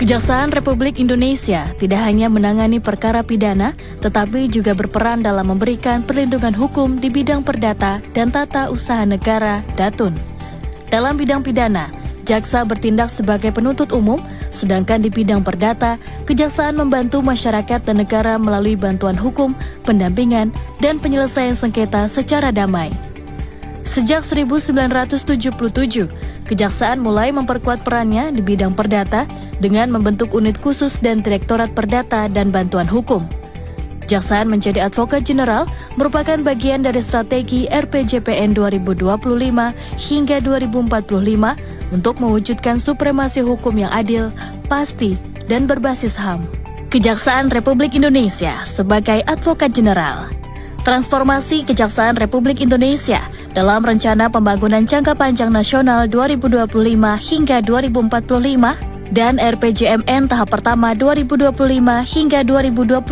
Kejaksaan Republik Indonesia tidak hanya menangani perkara pidana, tetapi juga berperan dalam memberikan perlindungan hukum di bidang perdata dan tata usaha negara (Datun). Dalam bidang pidana, jaksa bertindak sebagai penuntut umum, sedangkan di bidang perdata, kejaksaan membantu masyarakat dan negara melalui bantuan hukum, pendampingan, dan penyelesaian sengketa secara damai. Sejak 1977, kejaksaan mulai memperkuat perannya di bidang perdata dengan membentuk unit khusus dan Direktorat Perdata dan Bantuan Hukum. Kejaksaan menjadi advokat jeneral merupakan bagian dari strategi RPJPN 2025 hingga 2045 untuk mewujudkan supremasi hukum yang adil, pasti, dan berbasis HAM. Kejaksaan Republik Indonesia sebagai advokat jeneral. Transformasi Kejaksaan Republik Indonesia dalam Rencana Pembangunan Jangka Panjang Nasional 2025 hingga 2045 dan RPJMN tahap pertama 2025 hingga 2029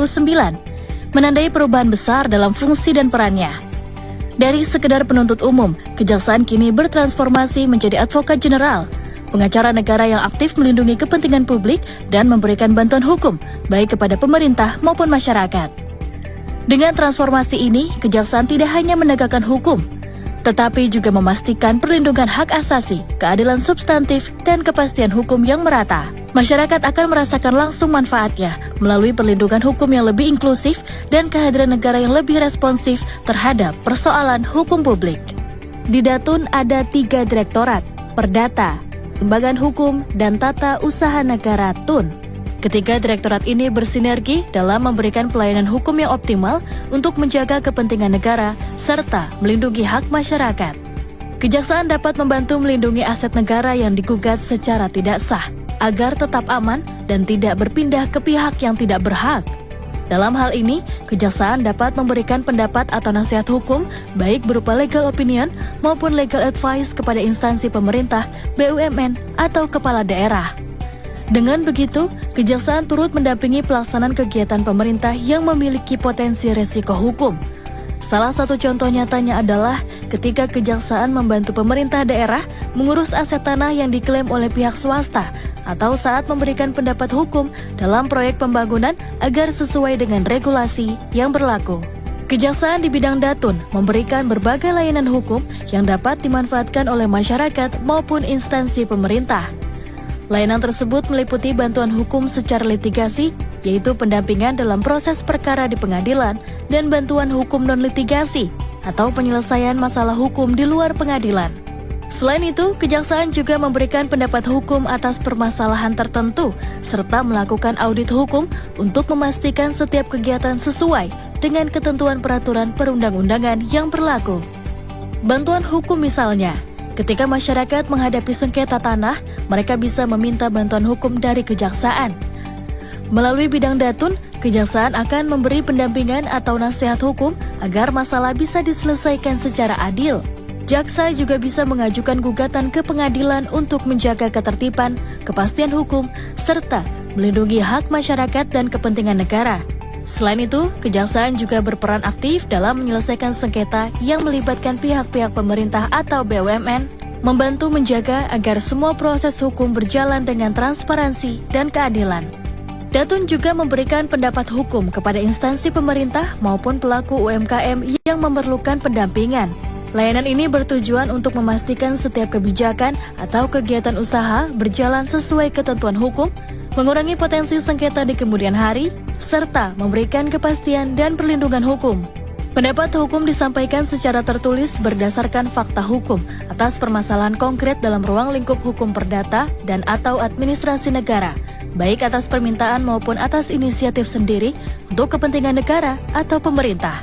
menandai perubahan besar dalam fungsi dan perannya. Dari sekedar penuntut umum, kejaksaan kini bertransformasi menjadi advokat jeneral, pengacara negara yang aktif melindungi kepentingan publik dan memberikan bantuan hukum baik kepada pemerintah maupun masyarakat. Dengan transformasi ini, kejaksaan tidak hanya menegakkan hukum, tetapi juga memastikan perlindungan hak asasi, keadilan substantif, dan kepastian hukum yang merata. Masyarakat akan merasakan langsung manfaatnya melalui perlindungan hukum yang lebih inklusif dan kehadiran negara yang lebih responsif terhadap persoalan hukum publik. Di Datun ada 3 direktorat, Perdata, Lembagaan Hukum, dan Tata Usaha Negara (TUN). Ketiga direktorat ini bersinergi dalam memberikan pelayanan hukum yang optimal untuk menjaga kepentingan negara serta melindungi hak masyarakat. Kejaksaan dapat membantu melindungi aset negara yang digugat secara tidak sah, agar tetap aman dan tidak berpindah ke pihak yang tidak berhak. Dalam hal ini, kejaksaan dapat memberikan pendapat atau nasihat hukum baik berupa legal opinion maupun legal advice kepada instansi pemerintah, BUMN, atau kepala daerah. Dengan begitu, kejaksaan turut mendampingi pelaksanaan kegiatan pemerintah yang memiliki potensi resiko hukum. Salah satu contoh nyatanya adalah ketika kejaksaan membantu pemerintah daerah mengurus aset tanah yang diklaim oleh pihak swasta atau saat memberikan pendapat hukum dalam proyek pembangunan agar sesuai dengan regulasi yang berlaku. Kejaksaan di bidang Datun memberikan berbagai layanan hukum yang dapat dimanfaatkan oleh masyarakat maupun instansi pemerintah. Layanan tersebut meliputi bantuan hukum secara litigasi, yaitu pendampingan dalam proses perkara di pengadilan, dan bantuan hukum non-litigasi, atau penyelesaian masalah hukum di luar pengadilan. Selain itu, kejaksaan juga memberikan pendapat hukum atas permasalahan tertentu, serta melakukan audit hukum untuk memastikan setiap kegiatan sesuai dengan ketentuan peraturan perundang-undangan yang berlaku. Bantuan hukum misalnya, ketika masyarakat menghadapi sengketa tanah, mereka bisa meminta bantuan hukum dari kejaksaan. Melalui bidang Datun, kejaksaan akan memberi pendampingan atau nasihat hukum agar masalah bisa diselesaikan secara adil. Jaksa juga bisa mengajukan gugatan ke pengadilan untuk menjaga ketertiban, kepastian hukum, serta melindungi hak masyarakat dan kepentingan negara. Selain itu, kejaksaan juga berperan aktif dalam menyelesaikan sengketa yang melibatkan pihak-pihak pemerintah atau BUMN, membantu menjaga agar semua proses hukum berjalan dengan transparansi dan keadilan. Datun juga memberikan pendapat hukum kepada instansi pemerintah maupun pelaku UMKM yang memerlukan pendampingan. Layanan ini bertujuan untuk memastikan setiap kebijakan atau kegiatan usaha berjalan sesuai ketentuan hukum, mengurangi potensi sengketa di kemudian hari, serta memberikan kepastian dan perlindungan hukum. Pendapat hukum disampaikan secara tertulis berdasarkan fakta hukum atas permasalahan konkret dalam ruang lingkup hukum perdata dan atau administrasi negara, baik atas permintaan maupun atas inisiatif sendiri untuk kepentingan negara atau pemerintah.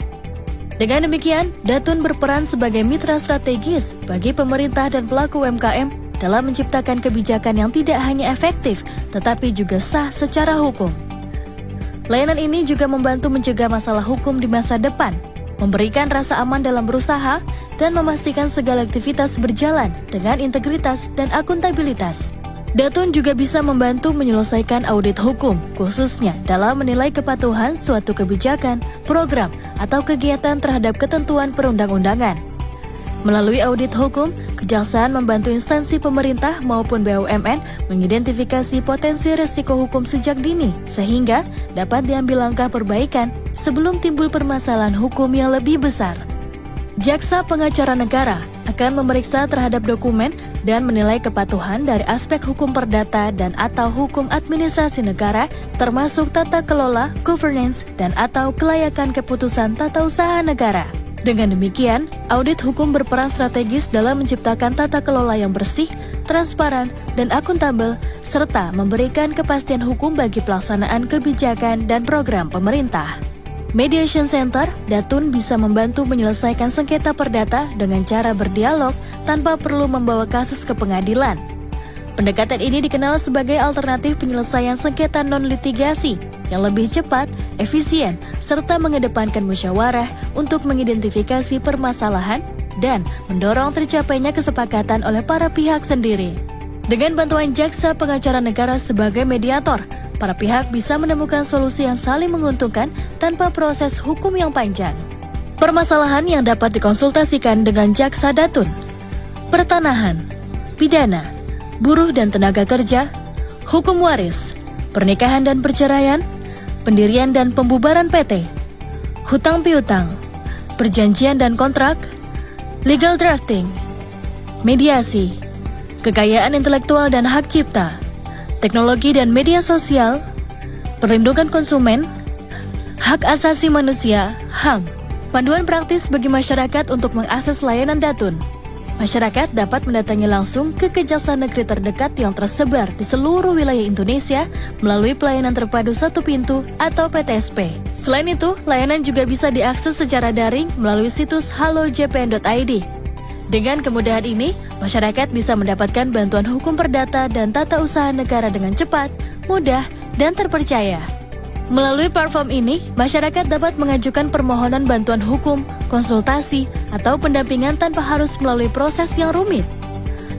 Dengan demikian, Datun berperan sebagai mitra strategis bagi pemerintah dan pelaku UMKM dalam menciptakan kebijakan yang tidak hanya efektif, tetapi juga sah secara hukum. Layanan ini juga membantu mencegah masalah hukum di masa depan, memberikan rasa aman dalam berusaha, dan memastikan segala aktivitas berjalan dengan integritas dan akuntabilitas. Datun juga bisa membantu menyelesaikan audit hukum, khususnya dalam menilai kepatuhan suatu kebijakan, program, atau kegiatan terhadap ketentuan perundang-undangan. Melalui audit hukum, Kejaksaan membantu instansi pemerintah maupun BUMN mengidentifikasi potensi risiko hukum sejak dini, sehingga dapat diambil langkah perbaikan sebelum timbul permasalahan hukum yang lebih besar. Jaksa Pengacara Negara akan memeriksa terhadap dokumen dan menilai kepatuhan dari aspek hukum perdata dan atau hukum administrasi negara, termasuk tata kelola, governance, dan atau kelayakan keputusan tata usaha negara. Dengan demikian, audit hukum berperan strategis dalam menciptakan tata kelola yang bersih, transparan, dan akuntabel, serta memberikan kepastian hukum bagi pelaksanaan kebijakan dan program pemerintah. Mediation Center, Datun bisa membantu menyelesaikan sengketa perdata dengan cara berdialog tanpa perlu membawa kasus ke pengadilan. Pendekatan ini dikenal sebagai alternatif penyelesaian sengketa non-litigasi yang lebih cepat, efisien, serta mengedepankan musyawarah untuk mengidentifikasi permasalahan dan mendorong tercapainya kesepakatan oleh para pihak sendiri. Dengan bantuan Jaksa Pengacara Negara sebagai mediator, para pihak bisa menemukan solusi yang saling menguntungkan tanpa proses hukum yang panjang. Permasalahan yang dapat dikonsultasikan dengan Jaksa Datun: pertanahan, pidana, buruh dan tenaga kerja, hukum waris, pernikahan dan perceraian, pendirian dan pembubaran PT, hutang piutang, perjanjian dan kontrak, legal drafting, mediasi, kekayaan intelektual dan hak cipta, teknologi dan media sosial, perlindungan konsumen, hak asasi manusia, HAM, panduan praktis bagi masyarakat untuk mengakses layanan Datun. Masyarakat dapat mendatangi langsung ke Kejaksaan Negeri terdekat yang tersebar di seluruh wilayah Indonesia melalui pelayanan terpadu satu pintu atau PTSP. Selain itu, layanan juga bisa diakses secara daring melalui situs halojpn.id. Dengan kemudahan ini, masyarakat bisa mendapatkan bantuan hukum perdata dan tata usaha negara dengan cepat, mudah, dan terpercaya. Melalui platform ini, masyarakat dapat mengajukan permohonan bantuan hukum, konsultasi, atau pendampingan tanpa harus melalui proses yang rumit.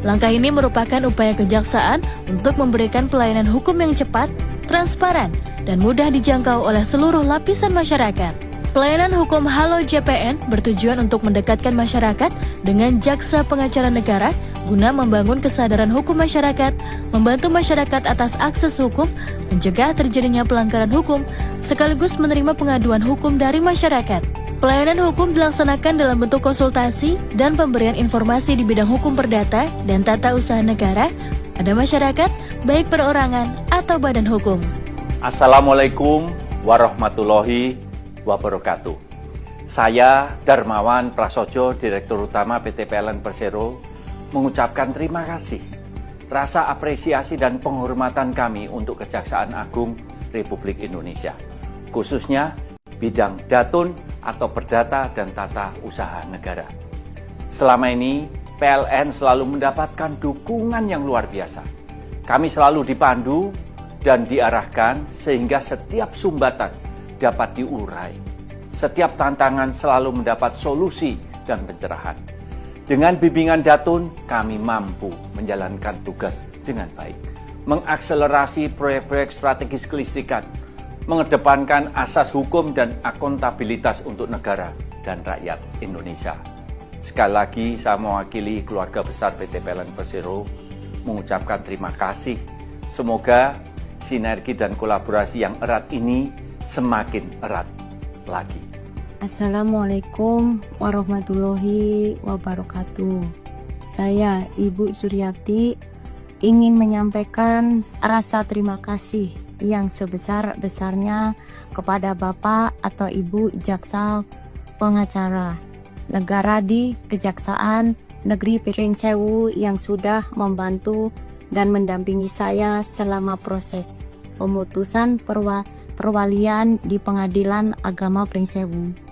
Langkah ini merupakan upaya kejaksaan untuk memberikan pelayanan hukum yang cepat, transparan, dan mudah dijangkau oleh seluruh lapisan masyarakat. Pelayanan hukum Halo JPN bertujuan untuk mendekatkan masyarakat dengan Jaksa Pengacara Negara guna membangun kesadaran hukum masyarakat, membantu masyarakat atas akses hukum, mencegah terjadinya pelanggaran hukum, sekaligus menerima pengaduan hukum dari masyarakat. Pelayanan hukum dilaksanakan dalam bentuk konsultasi dan pemberian informasi di bidang hukum perdata dan tata usaha negara pada masyarakat, baik perorangan atau badan hukum. Assalamualaikum warahmatullahi wabarakatuh. Saya Darmawan Prasojo, Direktur Utama PT PLN Persero, mengucapkan terima kasih, rasa apresiasi dan penghormatan kami untuk Kejaksaan Agung Republik Indonesia, khususnya bidang Datun atau Perdata dan Tata Usaha Negara. Selama ini, PLN selalu mendapatkan dukungan yang luar biasa. Kami selalu dipandu dan diarahkan sehingga setiap sumbatan dapat diurai. Setiap tantangan selalu mendapat solusi dan pencerahan. Dengan bimbingan Datun, kami mampu menjalankan tugas dengan baik, mengakselerasi proyek-proyek strategis kelistrikan, mengedepankan asas hukum dan akuntabilitas untuk negara dan rakyat Indonesia. Sekali lagi, saya mewakili keluarga besar PT PLN Persero mengucapkan terima kasih. Semoga sinergi dan kolaborasi yang erat ini semakin erat lagi. Assalamualaikum warahmatullahi wabarakatuh. Saya Ibu Suryati ingin menyampaikan rasa terima kasih yang sebesar-besarnya kepada Bapak atau Ibu Jaksa Pengacara Negara di Kejaksaan Negeri Pringsewu yang sudah membantu dan mendampingi saya selama proses pemutusan perwalian di Pengadilan Agama Pringsewu.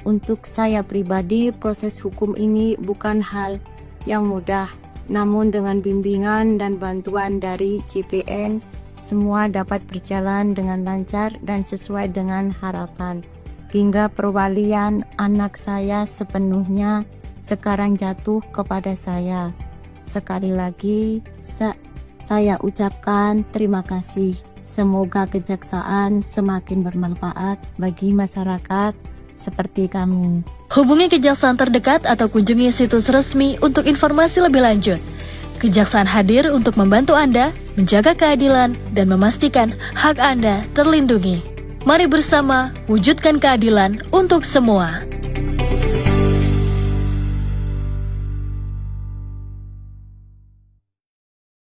Untuk saya pribadi, proses hukum ini bukan hal yang mudah, namun dengan bimbingan dan bantuan dari JPN, semua dapat berjalan dengan lancar dan sesuai dengan harapan. Hingga perwalian anak saya sepenuhnya sekarang jatuh kepada saya. Sekali lagi, saya ucapkan terima kasih. Semoga kejaksaan semakin bermanfaat bagi masyarakat seperti kami. Hubungi kejaksaan terdekat atau kunjungi situs resmi untuk informasi lebih lanjut. Kejaksaan hadir untuk membantu Anda menjaga keadilan dan memastikan hak Anda terlindungi. Mari bersama wujudkan keadilan untuk semua.